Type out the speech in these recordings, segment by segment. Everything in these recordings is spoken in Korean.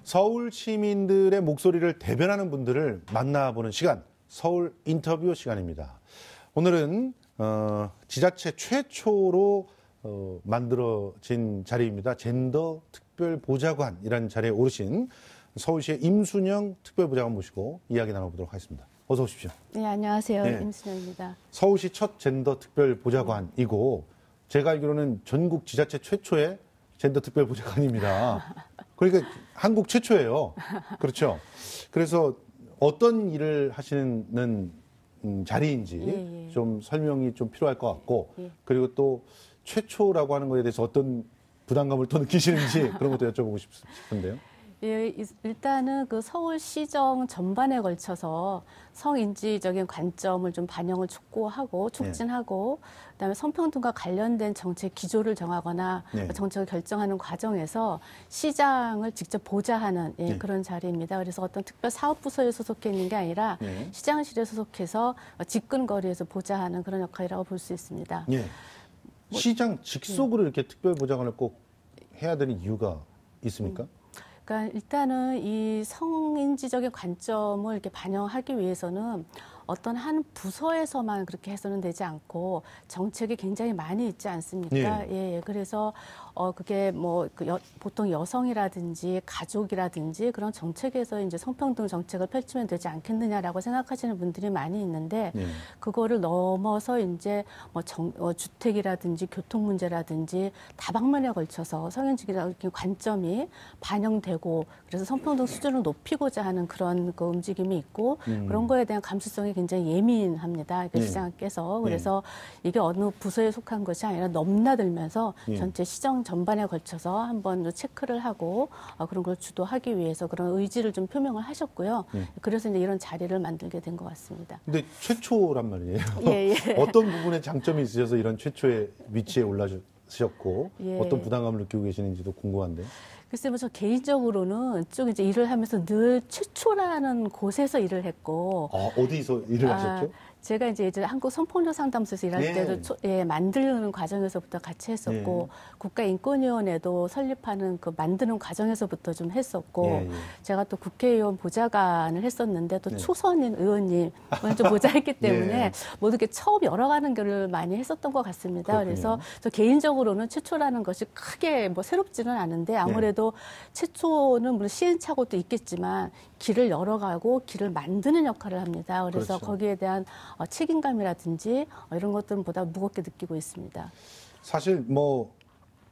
서울 시민들의 목소리를 대변하는 분들을 만나보는 시간, 서울 인터뷰 시간입니다. 오늘은 지자체 최초로 만들어진 자리입니다. 젠더 특별보좌관이라는 자리에 오르신 서울시의 임순영 특별보좌관 모시고 이야기 나눠보도록 하겠습니다. 어서 오십시오. 네, 안녕하세요. 네. 임순영입니다. 서울시 첫 젠더 특별보좌관이고 제가 알기로는 전국 지자체 최초의 젠더 특별보좌관입니다. 그러니까 한국 최초예요. 그렇죠. 그래서 어떤 일을 하시는 자리인지 좀 설명이 좀 필요할 것 같고 그리고 또 최초라고 하는 것에 대해서 어떤 부담감을 또 느끼시는지 그런 것도 여쭤보고 싶은데요. 예, 일단은 그 서울시정 전반에 걸쳐서 성인지적인 관점을 좀 반영을 촉구하고 촉진하고 그다음에 성평등과 관련된 정책 기조를 정하거나 정책을 결정하는 과정에서 시장을 직접 보좌하는 그런 자리입니다. 그래서 어떤 특별 사업부서에 소속해 있는 게 아니라 시장실에 소속해서 직근거리에서 보좌하는 그런 역할이라고 볼 수 있습니다. 시장 직속으로 이렇게 특별보좌관을 꼭 해야 되는 이유가 있습니까? 그러니까 일단은 이 성인지적인 관점을 이렇게 반영하기 위해서는 어떤 한 부서에서만 그렇게 해서는 되지 않고 정책이 굉장히 많이 있지 않습니까? 그래서 그게 뭐 보통 여성이라든지 가족이라든지 그런 정책에서 이제 성평등 정책을 펼치면 되지 않겠느냐라고 생각하시는 분들이 많이 있는데 그거를 넘어서 이제 뭐 주택이라든지 교통 문제라든지 다방면에 걸쳐서 성인지적인 관점이 반영되고 그래서 성평등 수준을 높이고자 하는 그런 그 움직임이 있고 그런 거에 대한 감수성이 굉장히 예민합니다. 시장께서. 그래서 이게 어느 부서에 속한 것이 아니라 넘나들면서 전체 시정 전반에 걸쳐서 한번 체크를 하고 그런 걸 주도하기 위해서 그런 의지를 좀 표명을 하셨고요. 그래서 이제 이런 자리를 만들게 된 것 같습니다. 근데 최초란 말이에요. 어떤 부분에 장점이 있으셔서 이런 최초의 위치에 올라서셨고 어떤 부담감을 느끼고 계시는지도 궁금한데요. 글쎄, 저 개인적으로는 쭉 이제 일을 하면서 늘 최초라는 곳에서 일을 했고. 어디서 일을 하셨죠? 제가 이제 한국 성폭력 상담소에서 일할 때도 만드는 과정에서부터 같이 했었고 국가인권위원회도 설립하는 그 만드는 과정에서부터 좀 했었고 제가 또 국회의원 보좌관을 했었는데 또 초선인 의원님 먼저 보좌했기 때문에 모두 이렇게 처음 열어가는 걸 많이 했었던 것 같습니다. 그렇군요. 그래서 저 개인적으로는 최초라는 것이 크게 뭐 새롭지는 않은데 아무래도 최초는 물론 시행착오도 있겠지만 길을 열어가고 길을 만드는 역할을 합니다. 그래서 거기에 대한 책임감이라든지 이런 것들보다 무겁게 느끼고 있습니다. 사실 뭐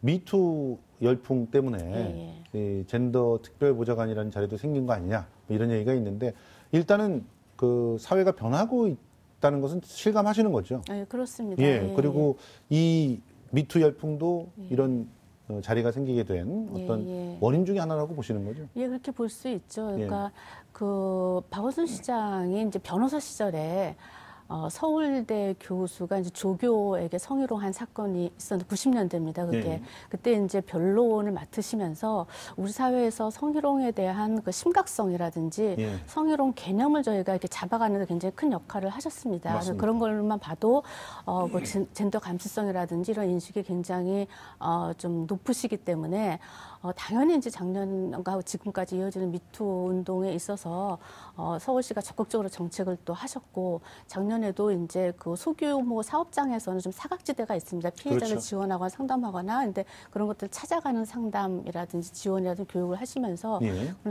미투 열풍 때문에 이 젠더 특별보좌관이라는 자리도 생긴 거 아니냐 이런 얘기가 있는데 일단은 그 사회가 변하고 있다는 것은 실감하시는 거죠? 네, 그렇습니다. 그리고 이 미투 열풍도 이런 자리가 생기게 된 어떤 원인 중에 하나라고 보시는 거죠? 그렇게 볼 수 있죠. 그러니까 그 박원순 시장이 이제 변호사 시절에 서울대 교수가 이제 조교에게 성희롱한 사건이 있었는데 90년대입니다. 그게 그때 이제 변론을 맡으시면서 우리 사회에서 성희롱에 대한 그 심각성이라든지 성희롱 개념을 저희가 이렇게 잡아가는 데 굉장히 큰 역할을 하셨습니다. 그런 걸만 봐도 뭐 젠더 감수성이라든지 이런 인식이 굉장히 좀 높으시기 때문에 당연히 이제 작년과 지금까지 이어지는 미투 운동에 있어서 서울시가 적극적으로 정책을 또 하셨고 작년에도 이제 그 소규모 사업장에서는 좀 사각지대가 있습니다. 피해자를 지원하거나 상담하거나 근데 그런 것들 찾아가는 상담이라든지 지원이라든지 교육을 하시면서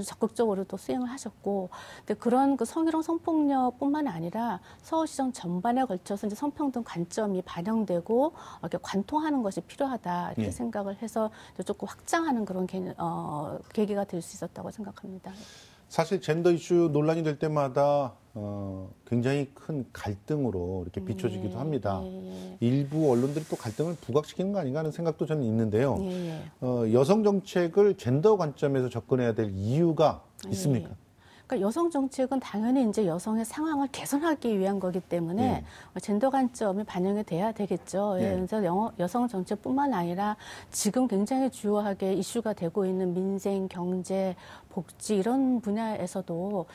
적극적으로 또 수행을 하셨고 근데 그런 그 성희롱 성폭력뿐만 아니라 서울시정 전반에 걸쳐서 이제 성평등 관점이 반영되고 이렇게 관통하는 것이 필요하다 이렇게 생각을 해서 조금 확장하는 그런 계기가 될 수 있었다고 생각합니다. 사실 젠더 이슈 논란이 될 때마다 굉장히 큰 갈등으로 이렇게 비춰지기도 합니다. 일부 언론들이 또 갈등을 부각시키는 거 아닌가 하는 생각도 저는 있는데요. 여성 정책을 젠더 관점에서 접근해야 될 이유가 있습니까? 그러니까 여성 정책은 당연히 이제 여성의 상황을 개선하기 위한 거기 때문에 젠더 관점이 반영이 돼야 되겠죠. 그래서 여성 정책뿐만 아니라 지금 굉장히 주요하게 이슈가 되고 있는 민생, 경제, 복지 이런 분야에서도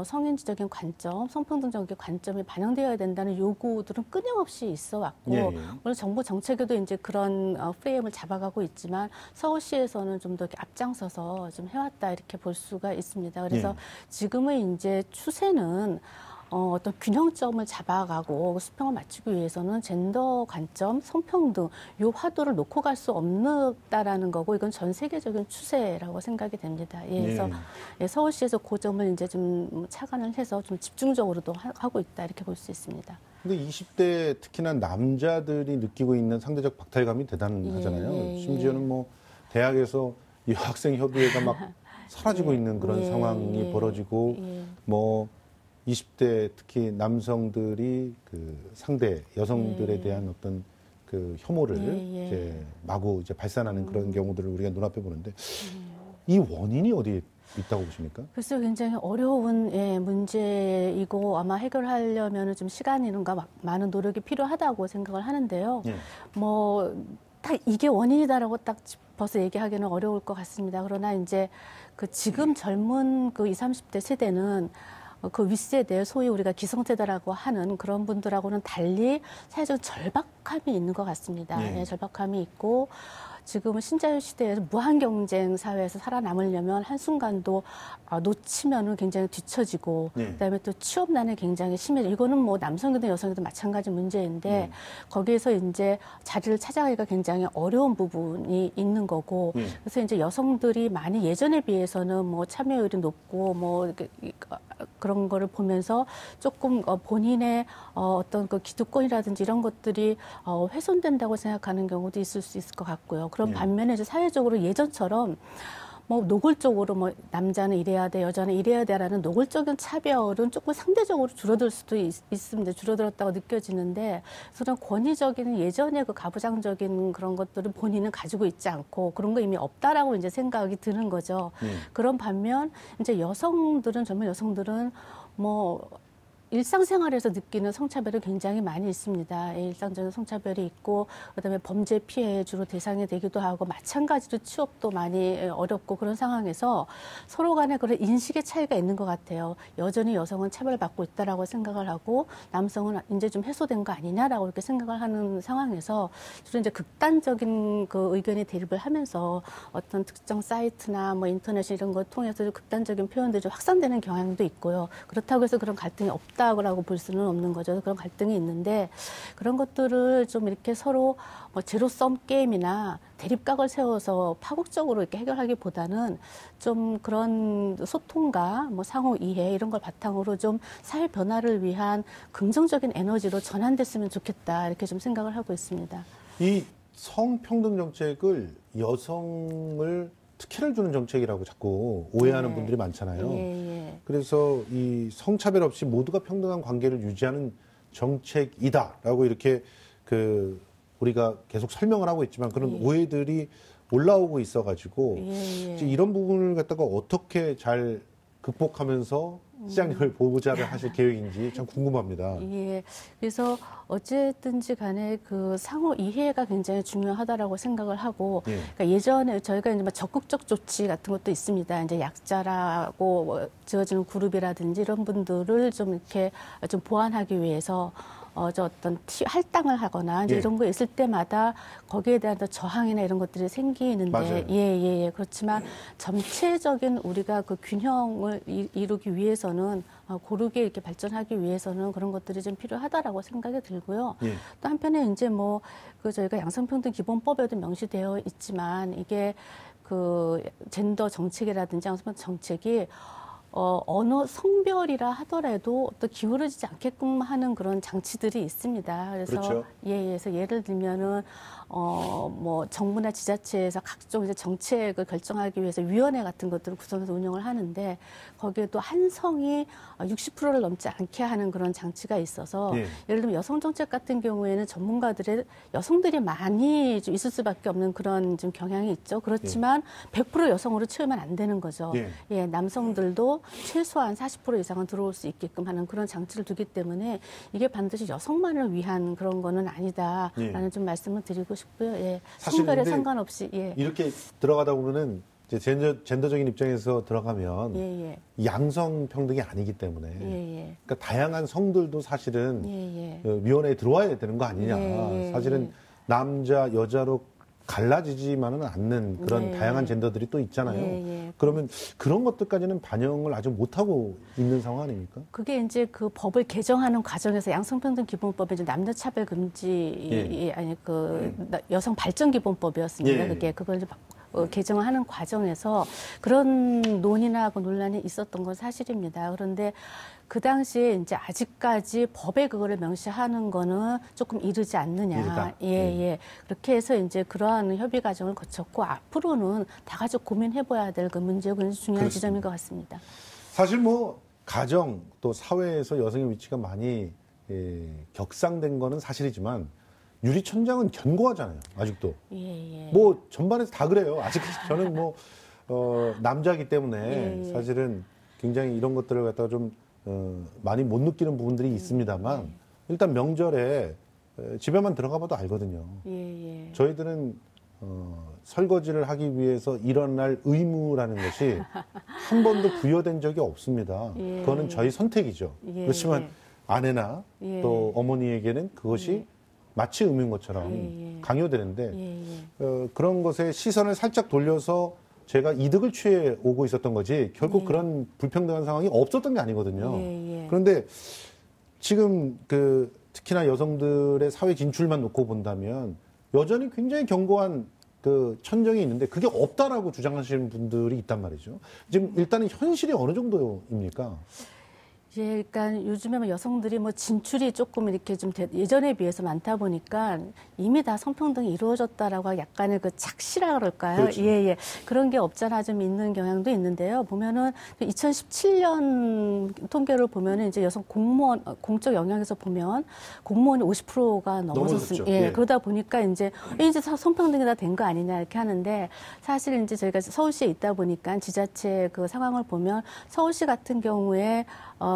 성인지적인 관점, 성평등적인 관점이 반영되어야 된다는 요구들은 끊임없이 있어 왔고, 예, 예. 물론 정부 정책에도 이제 그런 프레임을 잡아가고 있지만 서울시에서는 좀 더 앞장서서 좀 해왔다 이렇게 볼 수가 있습니다. 그래서 예. 지금의 이제 추세는 어떤 균형점을 잡아가고 수평을 맞추기 위해서는 젠더 관점, 성평등 요 화두를 놓고 갈 수 없다라는 거고 이건 전 세계적인 추세라고 생각이 됩니다. 예, 그래서 예, 서울시에서 그 점을 이제 좀 착안을 해서 좀 집중적으로도 하고 있다 이렇게 볼 수 있습니다. 근데 20대 특히나 남자들이 느끼고 있는 상대적 박탈감이 대단하잖아요. 예, 예, 심지어는 뭐 대학에서 여학생 협의회가 막 사라지고 예, 있는 그런 예, 상황이 예, 벌어지고 예. 뭐 20대 특히 남성들이 그 상대 여성들에 예. 대한 어떤 그 혐오를 예, 예. 이제 마구 이제 발산하는 그런 경우들을 우리가 눈앞에 보는데 이 원인이 어디에 있다고 보십니까? 그래서 굉장히 어려운 예, 문제이고 아마 해결하려면 좀 시간이나 많은 노력이 필요하다고 생각을 하는데요. 예. 뭐 딱 이게 원인이다라고 딱 짚어서 얘기하기는 어려울 것 같습니다. 그러나 이제 그 지금 젊은 그 20, 30대 세대는 그 윗세대, 소위 우리가 기성세대라고 하는 그런 분들하고는 달리 사회적 절박함이 있는 것 같습니다. 예. 예, 절박함이 있고 지금은 신자유 시대에서 무한 경쟁 사회에서 살아남으려면 한순간도 놓치면은 굉장히 뒤처지고 예. 그다음에 또 취업난이 굉장히 심해져. 이거는 뭐 남성이든 여성이든 마찬가지 문제인데 거기에서 이제 자리를 찾아가기가 굉장히 어려운 부분이 있는 거고 예. 그래서 이제 여성들이 많이 예전에 비해서는 뭐 참여율이 높고 뭐 이렇게 그런 거를 보면서 조금 본인의 어떤 그 기득권이라든지 이런 것들이 훼손된다고 생각하는 경우도 있을 수 있을 것 같고요. 그런 예. 반면에 이제 사회적으로 예전처럼 뭐 노골적으로 뭐 남자는 이래야 돼, 여자는 이래야 돼라는 노골적인 차별은 조금 상대적으로 줄어들 수도 있습니다. 줄어들었다고 느껴지는데, 그런 권위적인 예전의 그 가부장적인 그런 것들을 본인은 가지고 있지 않고 그런 거 이미 없다라고 이제 생각이 드는 거죠. 그런 반면 이제 여성들은 젊은 여성들은 뭐 일상생활에서 느끼는 성차별이 굉장히 많이 있습니다. 일상적인 성차별이 있고 그다음에 범죄 피해의 주로 대상이 되기도 하고 마찬가지로 취업도 많이 어렵고 그런 상황에서 서로 간에 그런 인식의 차이가 있는 것 같아요. 여전히 여성은 차별받고 있다라고 생각을 하고 남성은 이제 좀 해소된 거 아니냐라고 이렇게 생각을 하는 상황에서 주로 이제 극단적인 그 의견이 대립을 하면서 어떤 특정 사이트나 뭐 인터넷 이런 걸 통해서 극단적인 표현들이 좀 확산되는 경향도 있고요. 그렇다고 해서 그런 갈등이 없다고 볼 수는 없는 거죠. 그런 갈등이 있는데 그런 것들을 좀 이렇게 서로 뭐 제로섬 게임이나 대립각을 세워서 파국적으로 이렇게 해결하기보다는 좀 그런 소통과 뭐 상호 이해 이런 걸 바탕으로 좀 사회 변화를 위한 긍정적인 에너지로 전환됐으면 좋겠다 이렇게 좀 생각을 하고 있습니다. 이 성평등 정책을 여성을 특혜를 주는 정책이라고 자꾸 오해하는 네. 분들이 많잖아요. 예. 그래서 이 성차별 없이 모두가 평등한 관계를 유지하는 정책이다라고 이렇게 그 우리가 계속 설명을 하고 있지만 그런 오해들이 올라오고 있어가지고 이제 이런 부분을 갖다가 어떻게 잘 극복하면서 시장님을 보좌를 하실 계획인지 참 궁금합니다. 예. 그래서 어쨌든지 간에 그 상호 이해가 굉장히 중요하다라고 생각을 하고 그러니까 예전에 저희가 이제 막 적극적 조치 같은 것도 있습니다. 이제 약자라고 뭐 지어지는 그룹이라든지 이런 분들을 좀 이렇게 좀 보완하기 위해서 어떤 할당을 하거나 이제 이런 거 있을 때마다 거기에 대한 저항이나 이런 것들이 생기는데 맞아요. 예. 그렇지만 전체적인 우리가 그 균형을 이루기 위해서는 고르게 이렇게 발전하기 위해서는 그런 것들이 좀 필요하다라고 생각이 들고요. 또 한편에 이제 뭐 그 저희가 양성평등 기본법에도 명시되어 있지만 이게 그 젠더 정책이라든지 양성평등 정책이 어느 성별이라 하더라도 또 기울어지지 않게끔 하는 그런 장치들이 있습니다. 그래서 그렇죠. 그래서 예를 들면은 뭐 정부나 지자체에서 각종 이제 정책을 결정하기 위해서 위원회 같은 것들을 구성해서 운영을 하는데 거기에도 한 성이 60%를 넘지 않게 하는 그런 장치가 있어서 예를 들면 여성 정책 같은 경우에는 전문가들의 여성들이 많이 좀 있을 수밖에 없는 그런 좀 경향이 있죠. 그렇지만 100% 여성으로 채우면 안 되는 거죠. 남성들도 최소한 40% 이상은 들어올 수 있게끔 하는 그런 장치를 두기 때문에 이게 반드시 여성만을 위한 그런 거는 아니다라는 좀 말씀을 드리고 싶고요. 사실 성별에 근데 상관없이 이렇게 들어가다 보면은 이제 젠더적인 입장에서 들어가면 예, 예. 양성 평등이 아니기 때문에 예, 예. 그러니까 다양한 성들도 사실은 예, 예. 위원회에 들어와야 되는 거 아니냐. 예, 예, 사실은 예. 남자 여자로 갈라지지만은 않는 그런 네. 다양한 젠더들이 또 있잖아요. 예, 예. 그러면 그런 것들까지는 반영을 아직 못하고 있는 상황 아닙니까? 그게 이제 그 법을 개정하는 과정에서 양성평등 기본법에 이제 남녀차별 금지 아니 여성 발전 기본법이었습니다. 예. 그게 그걸 이제 개정을 하는 과정에서 그런 논의나 논란이 있었던 건 사실입니다. 그런데 그 당시에 이제 아직까지 법에 그거를 명시하는 거는 조금 이르지 않느냐. 이르다. 예. 그렇게 해서 이제 그러한 협의 과정을 거쳤고 앞으로는 다 같이 고민해봐야 될 그 문제가 굉장히 중요한 그렇습니다. 지점인 것 같습니다. 사실 뭐 가정 또 사회에서 여성의 위치가 많이 격상된 거는 사실이지만 유리천장은 견고하잖아요. 아직도. 예. 뭐 전반에서 다 그래요. 아직 저는 뭐 남자이기 때문에 예. 사실은 굉장히 이런 것들을 갖다가 좀 많이 못 느끼는 부분들이 있습니다만 일단 명절에 집에만 들어가봐도 알거든요. 예. 저희들은 설거지를 하기 위해서 일어날 의무라는 것이 한 번도 부여된 적이 없습니다. 예. 그거는 저희 선택이죠. 예. 그렇지만 아내나 예. 또 어머니에게는 그것이 마치 의무인 것처럼 예. 강요되는데 예. 그런 것에 시선을 살짝 돌려서 제가 이득을 취해 오고 있었던 거지 결국 그런 불평등한 상황이 없었던 게 아니거든요. 예. 그런데 지금 특히나 여성들의 사회 진출만 놓고 본다면 여전히 굉장히 견고한 그 천정이 있는데 그게 없다라고 주장하시는 분들이 있단 말이죠. 지금 일단은 현실이 어느 정도입니까? 예, 그러니까 요즘에 뭐 여성들이 뭐 진출이 조금 이렇게 좀 예전에 비해서 많다 보니까 이미 다 성평등이 이루어졌다라고 약간의 그 착시라 그럴까요? 그렇죠. 예. 그런 게 없잖아 좀 있는 경향도 있는데요. 보면은 2017년 통계를 보면은 이제 여성 공무원 공적 영역에서 보면 공무원이 50%가 넘어섰습니다. 넘어섰죠. 예. 예. 그러다 보니까 이제 성평등이 다 된 거 아니냐 이렇게 하는데 사실 이제 저희가 서울시에 있다 보니까 지자체 그 상황을 보면 서울시 같은 경우에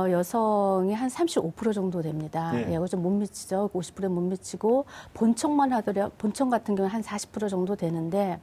여성이 한 35% 정도 됩니다. 네. 예, 좀 못 미치죠. 50%에 못 미치고 본청만 하더라도 본청 같은 경우는 한 40% 정도 되는데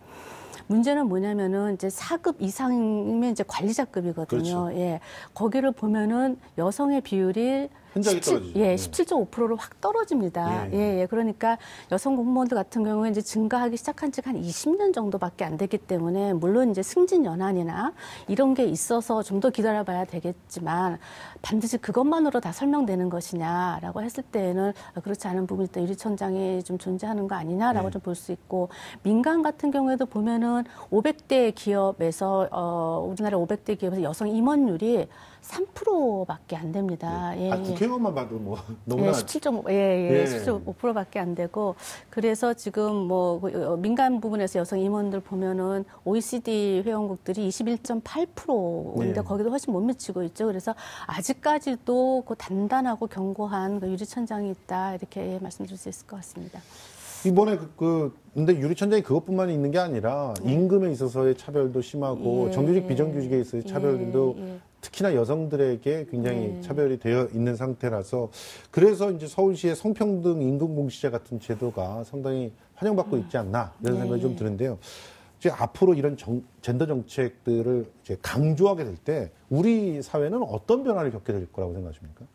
문제는 뭐냐면은 이제 4급 이상이면 이제 관리자급이거든요. 그렇죠. 예. 거기를 보면은 여성의 비율이 현저하게 떨어지죠. 예, 17.5%로 확 떨어집니다. 예. 그러니까 여성 공무원들 같은 경우에 이제 증가하기 시작한 지가 한 20년 정도밖에 안 됐기 때문에 물론 이제 승진 연한이나 이런 게 있어서 좀 더 기다려봐야 되겠지만 반드시 그것만으로 다 설명되는 것이냐라고 했을 때에는 그렇지 않은 부분이 또 유리천장이 좀 존재하는 거 아니냐라고 좀 볼 수 있고 민간 같은 경우에도 보면은 500대 기업에서 우리나라 500대 기업에서 여성 임원율이 3%밖에 안 됩니다. 예. 국회의원만 봐도 뭐 너무나 17.5, 17.5%밖에 안 되고 그래서 지금 뭐 민간 부분에서 여성 임원들 보면은 OECD 회원국들이 21.8%인데 거기도 훨씬 못 미치고 있죠. 그래서 아직까지도 그 단단하고 견고한 그 유리천장이 있다 이렇게 말씀드릴 수 있을 것 같습니다. 이번에 근데 유리천장이 그것뿐만 있는 게 아니라 임금에 있어서의 차별도 심하고 정규직 비정규직에 있어서의 차별도 특히나 여성들에게 굉장히 차별이 되어 있는 상태라서 그래서 이제 서울시의 성평등 임금 공시제 같은 제도가 상당히 환영받고 있지 않나 이런 생각이 좀 드는데요. 이제 앞으로 이런 젠더 정책들을 이제 강조하게 될 때 우리 사회는 어떤 변화를 겪게 될 거라고 생각하십니까?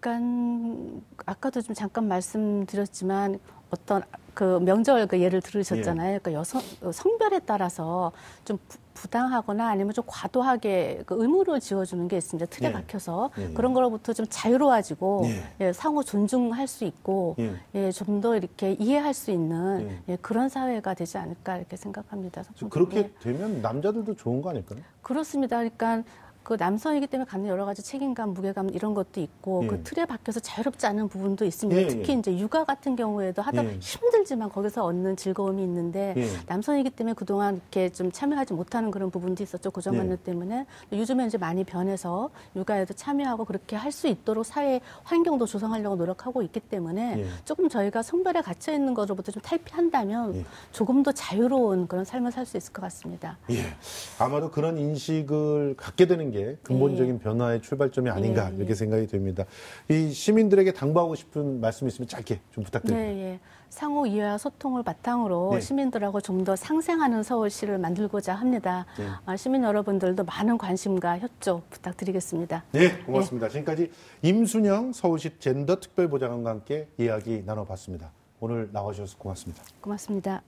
그러니까 아까도 좀 잠깐 말씀드렸지만 어떤 그 명절 그 예를 들으셨잖아요. 그러니까 성별에 따라서 좀 부당하거나 아니면 좀 과도하게 그 의무를 지어주는 게 있습니다. 틀에 박혀서 그런 거로부터 좀 자유로워지고 상호 존중할 수 있고 좀 더 이렇게 이해할 수 있는 그런 사회가 되지 않을까 이렇게 생각합니다. 그렇게 되면 남자들도 좋은 거 아닐까요? 그렇습니다. 그러니까 그 남성이기 때문에 갖는 여러 가지 책임감, 무게감 이런 것도 있고 그 틀에 박혀서 자유롭지 않은 부분도 있습니다. 특히 이제 육아 같은 경우에도 하다 힘들지만 거기서 얻는 즐거움이 있는데 남성이기 때문에 그동안 이렇게 좀 참여하지 못하는 그런 부분도 있었죠. 고정관념 때문에. 요즘에 이제 많이 변해서 육아에도 참여하고 그렇게 할 수 있도록 사회 환경도 조성하려고 노력하고 있기 때문에 조금 저희가 성별에 갇혀 있는 것으로부터 좀 탈피한다면 조금 더 자유로운 그런 삶을 살 수 있을 것 같습니다. 아마도 그런 인식을 갖게 되는 게 근본적인 변화의 출발점이 아닌가 이렇게 생각이 됩니다. 이 시민들에게 당부하고 싶은 말씀 있으면 짧게 좀 부탁드립니다. 상호 이해와 소통을 바탕으로 네. 시민들하고 좀 더 상생하는 서울시를 만들고자 합니다. 네. 시민 여러분들도 많은 관심과 협조 부탁드리겠습니다. 네, 고맙습니다. 지금까지 임순영 서울시 젠더 특별보좌관과 함께 이야기 나눠봤습니다. 오늘 나와주셔서 고맙습니다. 고맙습니다.